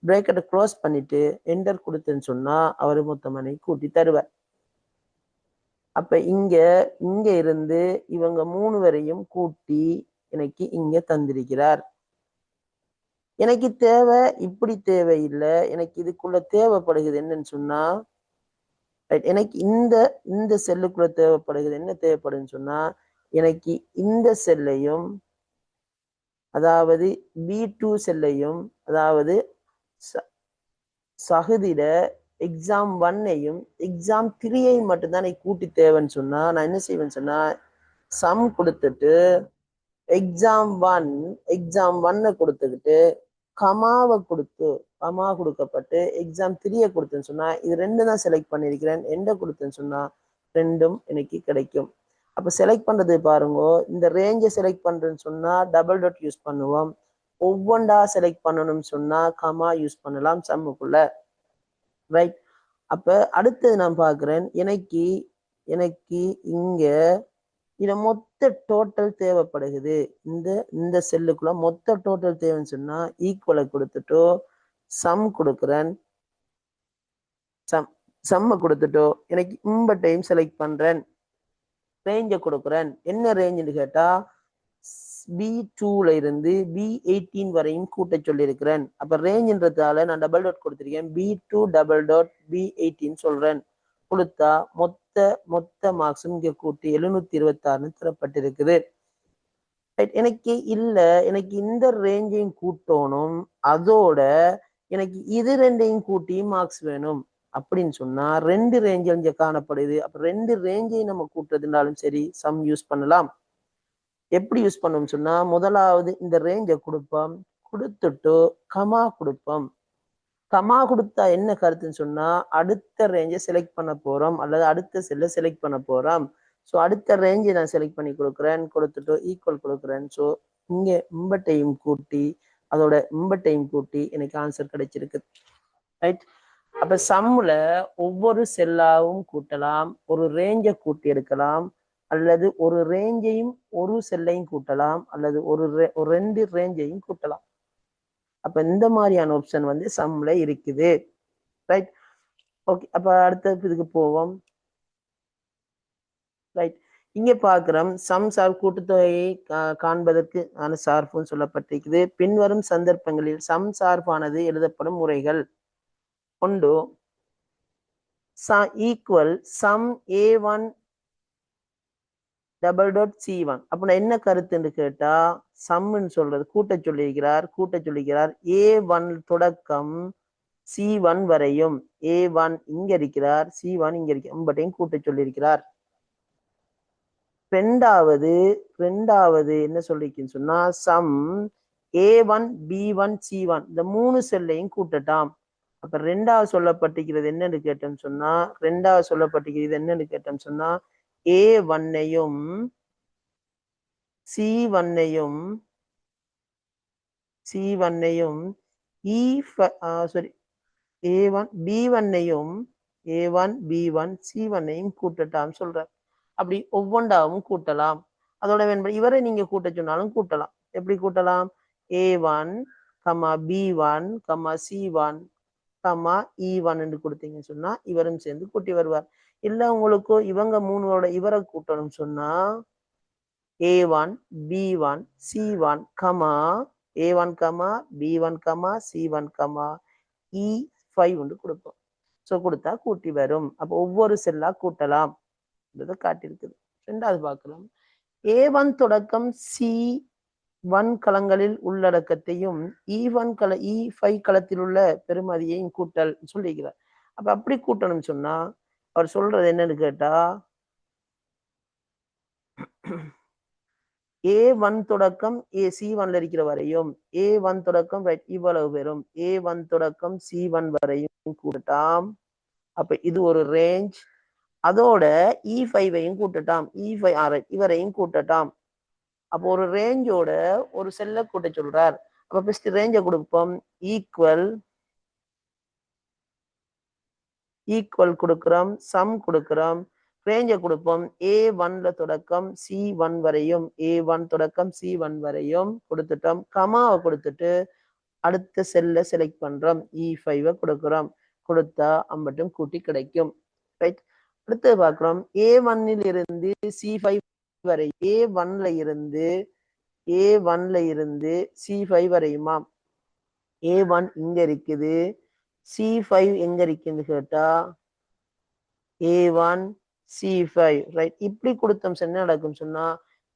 பிரேக்கெட்டை க்ளோஸ் பண்ணிட்டு என்டர் கொடுத்தேன்னு சொன்னா அவர் மொத்தமனை கூட்டி தருவார். அப்ப இங்க இங்க இருந்து இவங்க 3 வரையும் கூட்டி எனக்கு இங்க தந்திருக்கிறார். எனக்கு தேவை இப்படி தேவையில்லை, எனக்கு இதுக்குள்ள தேவைப்படுகிறது என்னன்னு சொன்னா எனக்கு இந்த செல்லுக்குள்ள தேவைப்படுகிறது என்ன தேவைப்படுதுன்னு சொன்னா எனக்கு இந்த செல்லையும் அதாவது B2 செல்லையும் அதாவது சகுதிட எக்ஸாம் 1ஐயும் எக்ஸாம் 3ஐயும் மட்டும்தான் எனக்கு கூட்டி தேவைன்னு சொன்னா நான் என்ன செய்வேன்னு சொன்னா சம் கொடுத்துட்டு எக்ஸாம் 1 கொடுத்துக்கிட்டு கமாவை கமா கொடுக்கப்பட்டு எக்ஸாம் 3ஐ கொடுத்தேன்னு சொன்னா இது 2 தான் செலக்ட் பண்ணியிருக்கிறேன், எந்த கொடுத்தேன்னு சொன்னா 2ம் எனக்கு கிடைக்கும். அப்ப செலக்ட் பண்றது பாருங்க, இந்த ரேஞ்சை செலக்ட் பண்றேன்னு சொன்னா டபுள் டாட் யூஸ் பண்ணுவோம், ஒவ்வொன்றா செலக்ட் பண்ணணும்னு சொன்னா கமா யூஸ் பண்ணலாம் சம்முக்குள்ள. ரைட்? அப்ப அடுத்தது நான் பாக்குறேன், எனக்கு இங்க இத மொத்த டோட்டல் தேவைப்படுகிறது, இந்த செல்லுக்குள்ள மொத்த டோட்டல் தேவைன்னு சொன்னா ஈக்குவலை கொடுத்துட்டோ சம் கொடுக்குறேன், சம்ம கொடுத்துட்டோ எனக்கு இம்பட்டையும் செலக்ட் பண்றேன், ரேஞ்சை கொடுக்குறேன். என்ன ரேஞ்சுன்னு கேட்டா B2ல இருந்து B18 வரையும் கூட்ட சொல்லியிருக்கிறேன். அப்ப ரேஞ்சுன்றதால நான் டபுள் டாட் கொடுத்திருக்கேன், B2 டபுள் டாட் B18 சொல்றேன். கொடுத்தா மொத்த மார்க்ஸும் இங்க கூட்டி 726 தரப்பட்டிருக்குது. எனக்கு இல்ல, எனக்கு இந்த ரேஞ்சையும் கூட்டணும், அதோட எனக்கு இது 2ஐயும் கூட்டி மார்க்ஸ் வேணும் அப்படின்னு சொன்னா 2 ரேஞ்ச் இங்க காணப்படுது. அப்ப 2 ரேஞ்சையும் நம்ம கூட்டுறதுனாலும் சரி சம் யூஸ் பண்ணலாம். எப்படி யூஸ் பண்ணோம்னு சொன்னா முதலாவது இந்த ரேஞ்சை கொடுப்போம், கொடுத்துட்டு கமா கொடுப்போம். கமா கொடுத்தா என்ன கருத்துன்னு சொன்னா அடுத்த ரேஞ்சை செலக்ட் பண்ண போறோம் அல்லது அடுத்த செல்லை செலக்ட் பண்ண போறோம். ஸோ அடுத்த ரேஞ்சை நான் செலக்ட் பண்ணி கொடுக்குறேன், கொடுத்துட்டு ஈக்குவல் கொடுக்குறேன். ஸோ இங்க இம்பட்டையும் கூட்டி அதோட இம்பட்டையும் கூட்டி எனக்கு ஆன்சர் கிடைச்சிருக்கு. ரைட்? அப்ப சம்முல ஒவ்வொரு செல்லாவும் கூட்டலாம், ஒரு ரேஞ்சை கூட்டி எடுக்கலாம், அல்லது ஒரு ரேஞ்சையும் ஒரு செல்லையும் கூட்டலாம், அல்லது ஒரு 2 ரேஞ்சையும் கூட்டலாம். அப்ப இந்த மாதிரியான ஆப்ஷன் வந்து சம்ல இருக்குது. ரைட்? ஓகே, அப்ப அடுத்த இதுக்கு போவோம். ரைட்? இங்க பாக்குறோம் சம் சார்பு கூட்டுத்தொகையை காண்பதற்கு சார்புன்னு சொல்லப்பட்டிருக்குது. பின்வரும் சந்தர்ப்பங்களில் சம் சார்பானது எழுதப்படும் முறைகள். ஒன்று equal some A1 double dot C1. அப்படின்னா என்ன கருத்துன்னு கேட்டா சம்னு சொல்றது கூட்ட சொல்லியிருக்கிறார் A1 தொடக்கம் C1 வரையும், A1 இங்க இருக்கிறார், C1 இங்க இருக்கிறார், பட்டையும் கூட்ட சொல்லியிருக்கிறார். ரெண்டாவது என்ன சொல்லிருக்குன்னு சொன்னா சம் A1 B1 C1 இந்த 3 செல்லையும் கூட்டட்டாம். அப்ப ரெண்டாவது சொல்லப்பட்டிருக்கிறது என்னன்னு கேட்டோம்னு சொன்னா A1ஐயும் C1ஐயும் A1 B1 C1ஐயும் கூட்டட்டாம் சொல்ற. அப்படி ஒவ்வொன்றாவும் கூட்டலாம். அதோட இவரை நீங்க கூட்ட சொன்னாலும் கூட்டலாம். எப்படி கூட்டலாம்? A1, B1, C1, E1 என்று கொடுத்தீங்கன்னு சொன்னா இவரும் சேர்ந்து கூட்டி வருவார். இல்ல உங்களுக்கு இவங்க மூணோட இவரை கூட்டணும் சொன்னா A1, B1, C1, A1, B1, C1, E5 ஒன்று கொடுப்போம். ஸோ கொடுத்தா கூட்டி வரும். அப்போ ஒவ்வொரு செல்லா கூட்டலாம் காட்டியிருக்குது. ரெண்டாவது பார்க்கலாம். A1 தொடக்கம் C1 களங்களில் உள்ளடக்கத்தையும் E5 களத்தில் உள்ள பெருமதியையும் கூட்டல் சொல்லிக்கிறார். அப்ப அப்படி கூட்டணும்னு சொன்னா அவர் சொல்றது என்னன்னு கேட்டா A1 தொடக்கம் C1ல இருக்கிற வரையும் A1 தொடக்கம் இவ்வளவு பெறும் A1 தொடக்கம் C1 வரையும் கூட்டட்டாம். அப்ப இது ஒரு ரேஞ்ச். அதோட E5ஐயும் கூட்டட்டாம். E5 இவரையும் கூட்டட்டாம். அப்போ ஒரு ரேஞ்சோட ஒரு செல்ல கூட்ட சொல்றார். அப்ப ஃபர்ஸ்ட் ரேஞ்சை கொடுப்போம். ஈக்குவல் கொடுக்கிறோம், சம் கொடுக்கிறோம், ரேஞ்சை கொடுப்போம். A1ல தொடக்கம் C1 வரையும் A1 தொடக்கம் C1 வரையும் கொடுத்துட்டோம். கமாவை கொடுத்துட்டு அடுத்த செல்ல செலக்ட் பண்றோம். E5 கொடுக்கிறோம். கொடுத்தா அம்பட்டும் கூட்டி கிடைக்கும். ரைட். அடுத்து பார்க்கிறோம். A1ல் இருந்து C5 வரை A1ல இருந்து C5 வரையுமா? A1 இங்க இருக்குது, C5 எங்க இருக்குன்னு கேட்டா A1 C5 ரைட். இப்படி கொடுத்தோம் என்ன நடக்கும் சொன்னா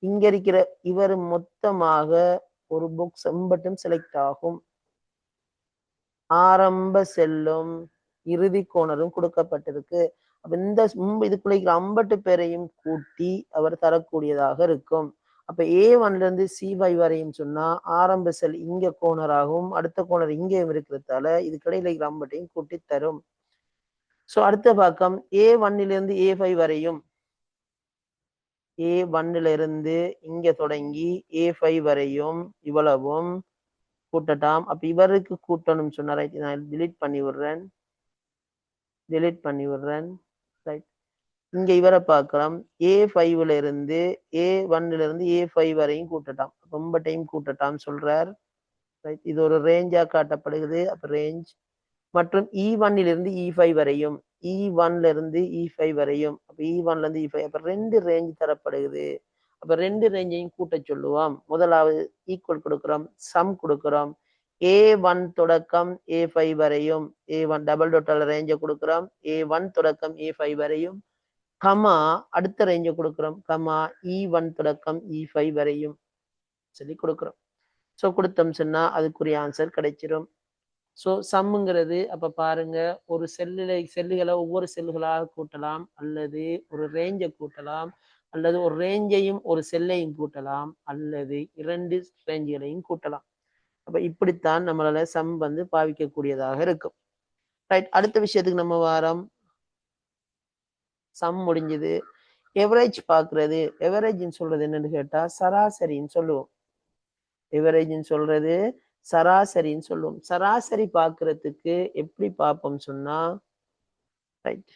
இங்க இருக்கிற இவர் மொத்தமாக ஒரு பாக்ஸ் எம்பட்டும் செலக்ட் ஆகும். ஆரம்ப செல்லும் இறுதி கோணரும் கொடுக்கப்பட்டிருக்கு. அப்ப இந்த இதுக்குள்ள இருக்கிற 50 பேரையும் கூட்டி அவர் தரக்கூடியதாக இருக்கும். அப்ப A1ல இருந்து C5 வரையும் சொன்னா ஆரம்ப செல் இங்க கோணராகவும் அடுத்த கோணர் இங்கேயும் இருக்கிறதால இதுக்கிடையில இருக்கிற 50ஐயும் கூட்டி தரும். சோ அடுத்த பக்கம் A1ல இருந்து A5 வரையும் A1ல இருந்து இங்க தொடங்கி A5 வரையும் இவ்வளவும் கூட்டட்டாம். அப்ப இவருக்கு கூட்டணும் சொன்னா ரைட். நான் delete பண்ணி விடுறேன். ரைட். இங்க இவரை பார்க்கலாம். A5ல இருந்து A1ல இருந்து A5 வரையும் கூட்டட்டாம். ரொம்ப டைம் கூட்டட்டாம் சொல்றார். ரைட். இது ஒரு ரேஞ்சா காட்டப்படுகிறது. அப்ப ரேஞ்ச் மற்றும் E1ல இருந்து E5 வரையும் E1ல இருந்து E5 வரையும் அப்ப E1ல இருந்து E5 அப்ப 2 ரேஞ்ச் தரப்படுகிறது. அப்ப 2 ரேஞ்சையும் கூட்ட சொல்லுவோம். முதலாவது ஈக்குவல் கொடுக்கிறோம், சம் கொடுக்கிறோம். A1 தொடக்கம் A5 வரையும் A1 டபுள் டோட்டல் ரேஞ்சை கொடுக்கிறோம். A1 தொடக்கம் A5 வரையும் அடுத்த ரேஞ்சை கொடுக்கிறோம். E1 தொடக்கம் E5 வரையும் சொல்லி கொடுக்கிறோம். ஸோ கொடுத்தோம் சொன்னா அதுக்குரிய ஆன்சர் கிடைச்சிடும். ஸோ சம்முங்கிறது அப்ப பாருங்க, ஒரு செல்லுகளை ஒவ்வொரு செல்லுகளாக கூட்டலாம், அல்லது ஒரு ரேஞ்சை கூட்டலாம், அல்லது ஒரு ரேஞ்சையும் ஒரு செல்லையும் கூட்டலாம், அல்லது 2 ரேஞ்சுகளையும் கூட்டலாம். அப்ப இப்படித்தான் நம்மளால சம் பாவிக்கக்கூடியதாக இருக்கும். ரைட். அடுத்த விஷயத்துக்கு நம்ம வாரம். சம் முடிஞ்சது. எவரேஜ் பாக்குறது. எவரேஜ்ன்னு சொல்றது என்னன்னு கேட்டா சராசரின்னு சொல்லுவோம். எவரேஜ்ன்னு சொல்றது சராசரின்னு சொல்லுவோம். சராசரி பாக்குறதுக்கு எப்படி பார்ப்போம் சொன்னா ரைட்.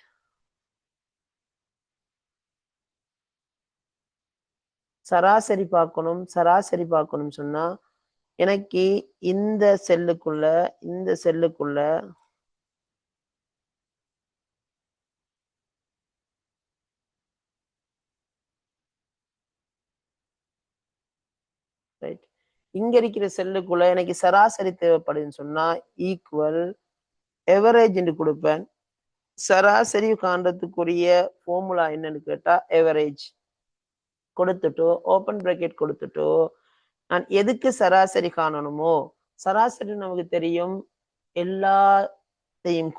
சராசரி பார்க்கணும் சொன்னா எனக்கு இந்த செல்லுக்குள்ள ரைட். இங்க இருக்கிற செல்லுக்குள்ள எனக்கு சராசரி தேவைப்படுதுன்னு சொன்னா ஈக்குவல் எவரேஜ் என்று கொடுப்பேன். சராசரி காண்றதுக்குரிய ஃபார்முலா என்னன்னு கேட்டா எவரேஜ் கொடுத்துட்டோ ஓப்பன் பிராக்கெட் கொடுத்துட்டோ நான் எதுக்கு சராசரி காணணுமோ, சராசரி நமக்கு தெரியும் எல்லா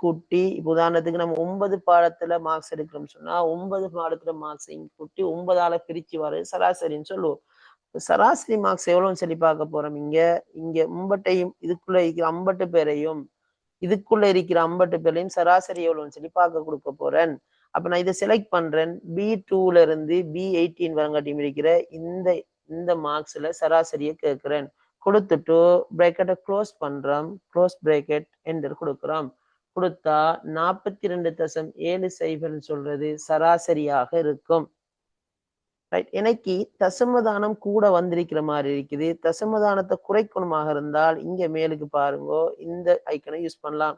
கூட்டி உதாரணத்துக்கு நம்ம 9 பாடத்துல மார்க்ஸ் எடுக்கிறோம்னு சொன்னா 9 பாடத்துல மார்க்ஸையும் கூட்டி 9ஆல பிரிச்சு வர சராசரின்னு சொல்லுவோம். சராசரி மார்க்ஸ் எவ்வளவுன்னு சொல்லி பார்க்க போறோம். இங்க உம்பட்டையும் இதுக்குள்ள இருக்கிற 50 பேரையும் இதுக்குள்ள இருக்கிற 50 பேரையும் சராசரி எவ்வளவுன்னு சொல்லி பார்க்க கொடுக்க போறேன். அப்ப நான் இதை செலக்ட் பண்றேன். B2ல இருந்து B18 வரங்காட்டியும் இருக்கிற இந்த மார்க்ஸ்ல சராசரியை கேட்கிறேன். கொடுத்துட்டு பிரேக்கெட்டை க்ளோஸ் பண்றோம். க்ளோஸ் பிரேக்கெட் என்டர் கொடுக்குறோம். கொடுத்தா 42.70 சொல்றது சராசரியாக இருக்கும். ரைட். எனக்கு தசமதானம் கூட வந்திருக்கிற மாதிரி இருக்குது. தசமதானத்தை குறைக்கணுமாக இருந்தால் இங்க மேலுக்கு பாருங்க, இந்த ஐக்கனை யூஸ் பண்ணலாம்.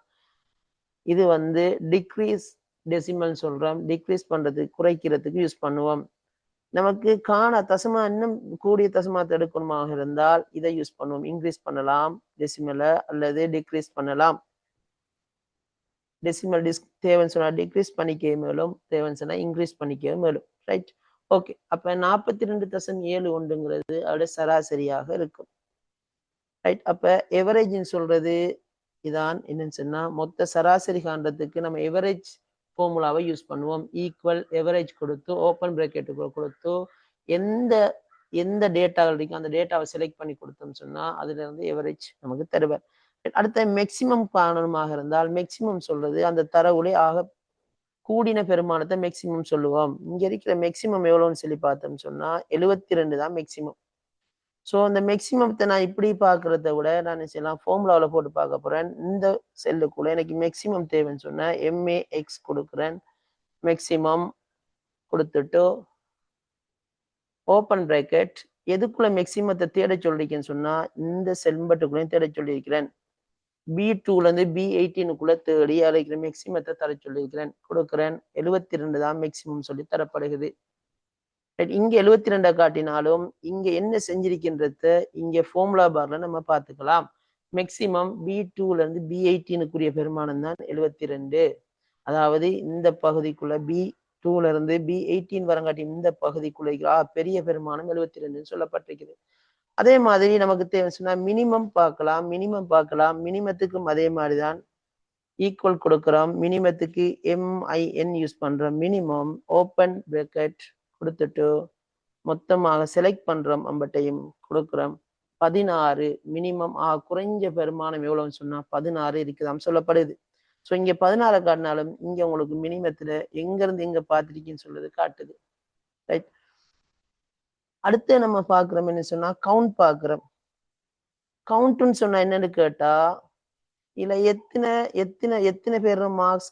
இது வந்து டிக்ரீஸ் டெசிமல் சொல்றோம். டிக்ரீஸ் பண்றதுக்கு குறைக்கிறதுக்கு யூஸ் பண்ணுவோம். நமக்கு தசமா இன்னும் கூடிய தசமாத்தை எடுக்கணுமாக இருந்தால் இதை யூஸ் பண்ணுவோம். இன்க்ரீஸ் பண்ணலாம் டெசிமலை அல்லது டிக்ரீஸ் பண்ணலாம். டெசிமல் தேவைன்னு சொன்னா டிக்ரீஸ் பண்ணிக்க மேலும், தேவைன்னு சொன்னா இன்க்ரீஸ் பண்ணிக்க மேலும். ரைட். ஓகே. அப்ப 42.71 அதோட சராசரியாக இருக்கும். ரைட். அப்ப எவரேஜ்னு சொல்றது இதான். என்னன்னு சொன்னா மொத்த சராசரி காண்றதுக்கு நம்ம எவரேஜ் ஃபார்முலாவை யூஸ் பண்ணுவோம். ஈக்குவல் எவரேஜ் கொடுத்து ஓப்பன் பிரேக்கெட்டுக்குள்ள கொடுத்து எந்த டேட்டாவில் இருக்கு அந்த டேட்டாவை செலக்ட் பண்ணி கொடுத்தோம்னு சொன்னா அதுல இருந்து எவரேஜ் நமக்கு தருவார். அடுத்த மேக்சிமம் காணணுமாக இருந்தால் மேக்சிமம் சொல்றது அந்த தரவுலே ஆக கூடின பெருமானத்தை மேக்சிமம் சொல்லுவோம். இங்க இருக்கிற மேக்சிமம் எவ்வளவுன்னு சொல்லி பார்த்தோம்னு சொன்னா 72 தான் மேக்சிமம். ஸோ அந்த மேக்சிமத்தை நான் இப்படி பார்க்கறத விட நான் செய்யலாம் ஃபார்முலாவில் போட்டு பார்க்க போறேன். இந்த செல்லுக்குள்ள எனக்கு மேக்சிமம் தேவைன்னு சொன்னா MAX கொடுக்குறேன். மேக்சிமம் கொடுத்துட்டு ஓப்பன் பிராக்கெட் எதுக்குள்ள மேக்சிமத்தை தேட சொல்லிருக்கேன்னு சொன்னா இந்த செல்பட்டுக்குள்ளேயும் தேட சொல்லியிருக்கிறேன். B2ல இருந்து B18க்குள்ள தேடி அழைக்கிற மேக்சிமத்தை தர சொல்லியிருக்கிறேன். கொடுக்குறேன். 72 தான் மேக்சிமம் சொல்லி தரப்படுகிறது. இங்க 72 காட்டினாலும் இங்க என்ன செஞ்சிருக்கின்றத இங்க ஃபார்முலா பார்ல நம்ம பார்த்துக்கலாம். மேக்சிமம் B2ல இருந்து B18க்குரிய பெருமானம் தான் 72. அதாவது இந்த பகுதிக்குள்ள B2ல இருந்து B18 வரங்காட்டி இந்த பகுதிக்குள்ள பெரிய பெருமானம் 72 சொல்லப்பட்டிருக்குது. அதே மாதிரி நமக்கு தேவை சொன்னா மினிமம் பார்க்கலாம். மினிமத்துக்கும் அதே மாதிரிதான் ஈக்குவல் கொடுக்கிறோம். மினிமத்துக்கு MIN யூஸ் பண்றோம். மினிமம் ஓப்பன் பிராக்கெட் கொடுத்துட்டு மொத்தமாக செலக்ட் பண்றோம். அம்பட்டையும் கொடுக்கிறோம். 16 மினிமம் குறைஞ்ச பெருமானம் எவ்வளவுன்னு சொன்னா 16 இருக்குதாம் சொல்லப்படுது. ஸோ இங்க 16 காட்டினாலும் இங்க உங்களுக்கு மினிமத்துல எங்க இருந்து எங்க பார்த்துருக்கீங்கன்னு சொல்றது காட்டுது. ரைட். அடுத்து நம்ம பாக்குறோம் என்ன சொன்னா கவுண்ட் பாக்குறோம். கவுண்ட்னு சொன்னா என்னன்னு கேட்டா இல்ல எத்தனை பேர் மார்க்ஸ்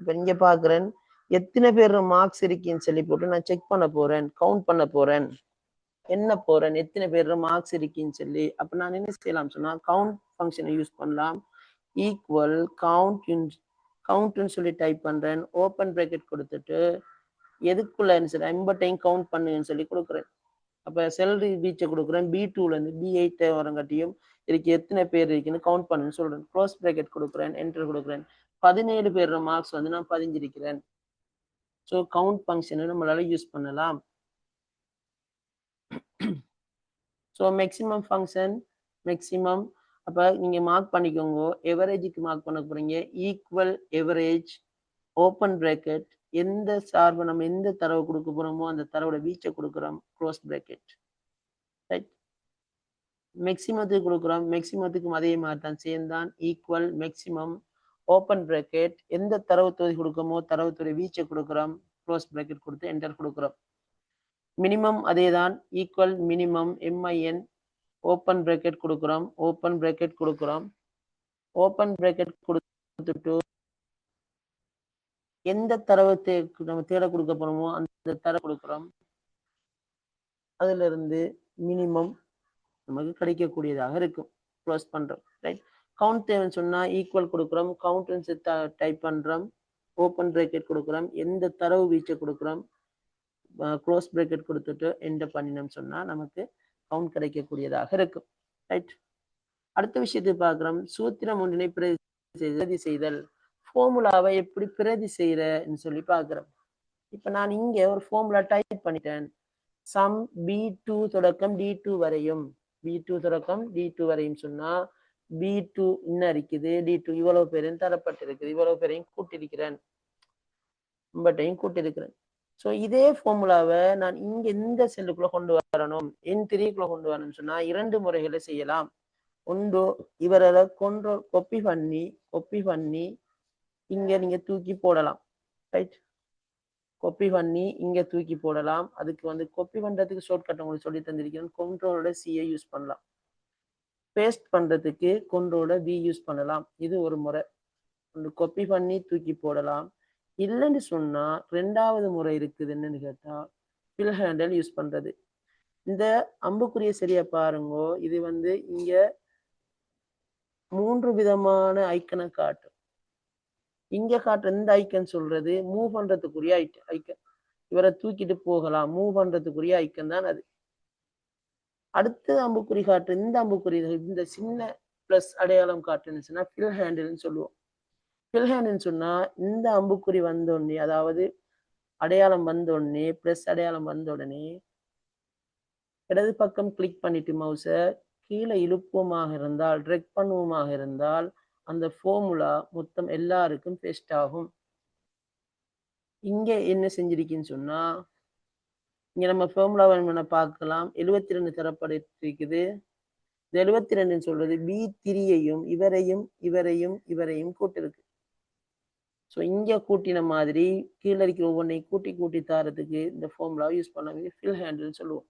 இப்ப இங்க பாக்குறேன் எத்தனை பேர் மார்க்ஸ் இருக்குன்னு சொல்லி போட்டு நான் செக் பண்ண போறேன். கவுண்ட் பண்ண போறேன். எத்தனை பேர் மார்க்ஸ் இருக்குன்னு சொல்லி அப்ப நான் என்ன செய்யலாம் சொன்னா கவுண்ட் ஃபங்க்ஷனை யூஸ் பண்ணலாம். ஈக்குவல் கவுண்ட்னு சொல்லி டைப் பண்றேன். ஓப்பன் பிராக்கெட் கொடுத்துட்டு எதுக்குள்ளன்னு சொல்லி 50 கவுண்ட் பண்ணுன்னு சொல்லி கொடுக்குறேன். அப்ப செலரி ரீச்சை கொடுக்குறேன். B2ல இருந்து B8 வரங்காட்டியும் இதுக்கு எத்தனை பேர் இருக்குன்னு கவுண்ட் பண்ணுன்னு சொல்றேன். க்ளோஸ் பிராக்கெட் கொடுக்குறேன். என்டர் கொடுக்குறேன். 17 பேர் மார்க்ஸ் வந்து நான் பதிஞ்சிருக்கிறேன். ஸோ கவுண்ட் ஃபங்க்ஷனை நம்மளால யூஸ் பண்ணலாம். ஸோ மேக்சிமம் ஃபங்க்ஷன் மேக்சிமம் அப்ப நீங்க மார்க் பண்ணிக்கோங்க. எவரேஜுக்கு மார்க் பண்ண போறீங்க. ஈக்குவல் எவரேஜ் ஓப்பன் பிராக்கெட் எந்த சார்பை நம்ம எந்த தரவு கொடுக்க போறோமோ அந்த தரவோட வீச்சை கொடுக்குறோம். Close bracket. ரைட். மேக்சிமத்துக்கு கொடுக்குறோம். மேக்சிமத்துக்கும் அதே மாதிரி தான் சேர்ந்தான். ஈக்குவல் மேக்சிமம் ஓப்பன் பிராக்கெட் எந்த தரவு தொகுதி கொடுக்கமோ தரவு தொகுதி வீச்சை கொடுக்குறோம். க்ளோஸ் பிராக்கெட் கொடுத்து என்டர் கொடுக்குறோம். மினிமம் அதே தான். Equal minimum MIN open bracket கொடுக்குறோம். ஓப்பன் பிராக்கெட் கொடுக்குறோம். ஓப்பன் பிராக்கெட் கொடுத்துட்டு எந்த தரவு நம்ம தேட கொடுக்க போறோமோ அந்த தரவு கொடுக்குறோம். அதுல இருந்து மினிமம் நமக்கு கிடைக்கக்கூடியதாக இருக்கும். க்ளோஸ் பண்றோம். ரைட். கவுண்ட் தேவைன்னு சொன்னா ஈக்குவல் கொடுக்குறோம். கவுண்ட் டைப் பண்றோம். ஓப்பன் பிராக்கெட் கொடுக்குறோம். எந்த தரவு வீச்சை கொடுக்குறோம். க்ளோஸ் பிராக்கெட் கொடுத்துட்டு என்டர் பண்ணினோம்னு சொன்னா நமக்கு கவுண்ட் கிடைக்கக்கூடியதாக இருக்கும். ரைட். அடுத்த விஷயத்தை பார்க்கிறோம். சூத்திரம் ஒன்றினை பிரதி செய்தல். ஃபார்முலாவை எப்படி பிரதி செய்யறன்னு சொல்லி பார்க்கிறோம். இப்ப நான் இங்க ஒரு ஃபார்முலா டைப் பண்ணிட்டேன். சம் B2 தொடக்கம் D2 வரையும் சொன்னா B2 இன்னும் இருக்குது, D2 இவ்வளவு பேரையும் தரப்பட்டிருக்குது, இவ்வளவு பேரையும் கூட்டியிருக்கிறேன், இம்பட்டையும் கூட்டியிருக்கிறேன். ஸோ இதே ஃபார்முலாவை நான் இங்க இந்த செல்லுக்குள்ள கொண்டு வரணும், N3க்குள்ள கொண்டு வரணும்னு சொன்னா 2 முறைகளை செய்யலாம். ஒன்று இவரை கொப்பி பண்ணி இங்க நீங்க தூக்கி போடலாம். ரைட், கொப்பி பண்ணி இங்க தூக்கி போடலாம். அதுக்கு வந்து கொப்பி பண்றதுக்கு ஷார்ட்கட் உங்களுக்கு சொல்லி தந்திருக்கிறேன். கண்ட்ரோலோட C யூஸ் பண்ணலாம். பேஸ்ட் பண்றதுக்கு கண்ட்ரோலோட V யூஸ் பண்ணலாம். இது ஒரு முறை. கொப்பி பண்ணி தூக்கி போடலாம். இல்லைன்னு சொன்னா 2வது முறை இருக்குது. என்னன்னு கேட்டா ஃபில் ஹேண்டில் யூஸ் பண்றது. இந்த அம்புக்குரிய சரியா பாருங்க, இது வந்து இங்க 3 விதமான ஐக்கனை காட்டும். இங்க காட்டுற இந்த ஐக்கன் சொல்றது மூவ் பண்றதுக்குரிய ஐக்கன். இவரை தூக்கிட்டு போகலாம், மூவ் பண்றதுக்குரிய ஐக்கன் தான் அது. அடுத்து அம்புக்குறி காட்டு, இந்த அம்புக்குறி இந்த சின்ன பிளஸ் அடையாளம் காட்டுன்னு ஃபில் ஹேண்டில்னு சொல்லுவோம். ஃபில் ஹேண்டில்னு சொன்னா இந்த அம்புக்குறி வந்தோடனே, அதாவது அடையாளம் வந்தோடனே, பிளஸ் அடையாளம் வந்தோடனே இடது பக்கம் கிளிக் பண்ணிட்டு மவுஸை கீழே இழுப்போமாக இருந்தால், ட்ரெக் பண்ணுவோமாக இருந்தால் அந்த ஃபார்முலா மொத்தம் எல்லாருக்கும் பேஸ்ட் ஆகும். இங்க என்ன செஞ்சிருக்குன்னு சொன்னா, இங்க நம்ம ஃபார்முலா பார்க்கலாம். 72 தரப்பட்டிருக்குது. இந்த 72 சொல்றது B3யையும் இவரையும் கூட்டிருக்கு. ஸோ இங்க கூட்டின மாதிரி கீழே இருக்கிற ஒவ்வொன்றையும் கூட்டி தாரதுக்கு இந்த ஃபார்முலாவை யூஸ் பண்ணாங்க, ஃபில் ஹேண்டில்னு சொல்லுவோம்.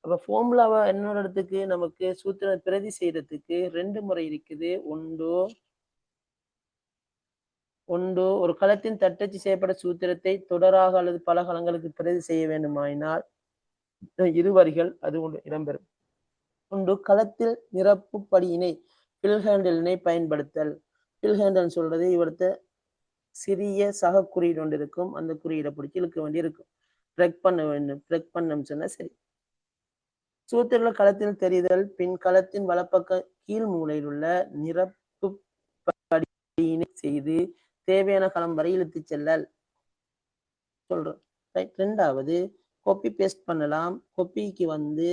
அப்ப ஃபார்முலாவை என்னோட இடத்துக்கு நமக்கு சூத்திரம் பிரதி செய்யறதுக்கு 2 முறை இருக்குது. ஒன்று ஒரு களத்தின் தட்டச்சு செய்யப்பட்ட சூத்திரத்தை தொடராக அல்லது பல களங்களுக்கு பிரதி செய்ய வேண்டுமாயினால் இரு வரிகள் அது ஒன்று இடம்பெறும். ஒன்று களத்தில் நிரப்பு படியினை ஃபில் ஹேண்டிலினை பயன்படுத்தல். ஃபில் ஹேண்டில் சொல்றது இவர்த்த சிறிய சக குறியீடு ஒன்று இருக்கும், அந்த குறியீடை பிடிச்சி இழுக்க வேண்டி இருக்கும். ட்ரெக் பண்ண வேண்டும், ட்ரெக் பண்ணோம்னு சொன்னா சரி. சூத்திர களத்தில் தெரிதல், பின் களத்தின் வலப்பக்க கீழ் மூலையில் உள்ள நிரப்பு படியினை செய்து தேவையான களம் வரை இழுத்து செல்லல் சொல்றோம். ரைட். 2வது காப்பி பேஸ்ட் பண்ணலாம். காப்பிக்கு வந்து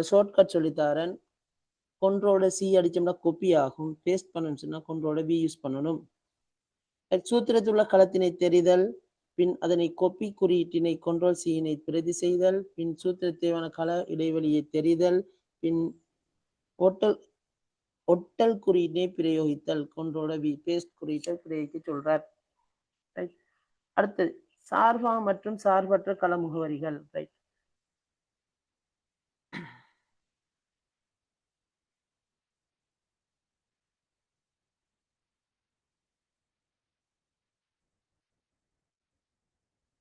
ஷார்ட்கட் சொல்லித்தாரன். கண்ட்ரோலோட C அடிச்சோம்னா காப்பி ஆகும். பேஸ்ட் பண்ணணும்னு சொன்னா கண்ட்ரோலோட V யூஸ் பண்ணணும். சூத்திரத்தில் உள்ள களத்தினை தெரிதல், பின் அதனை கொப்பி குறியீட்டினை கண்ட்ரோல் C பிரதி செய்தல், பின் சூத்திர தேவையான கள இடைவெளியை தெரிதல், பின் ஒட்டல் குறியீட்டை பிரயோகித்தல். கண்ட்ரோலோட V பேஸ்ட் குறியீட்டை பிரயோகிக்க சொல்றார். ரைட். அடுத்தது சார்பா மற்றும் சார்பற்ற கள முகவரிகள். ரைட்.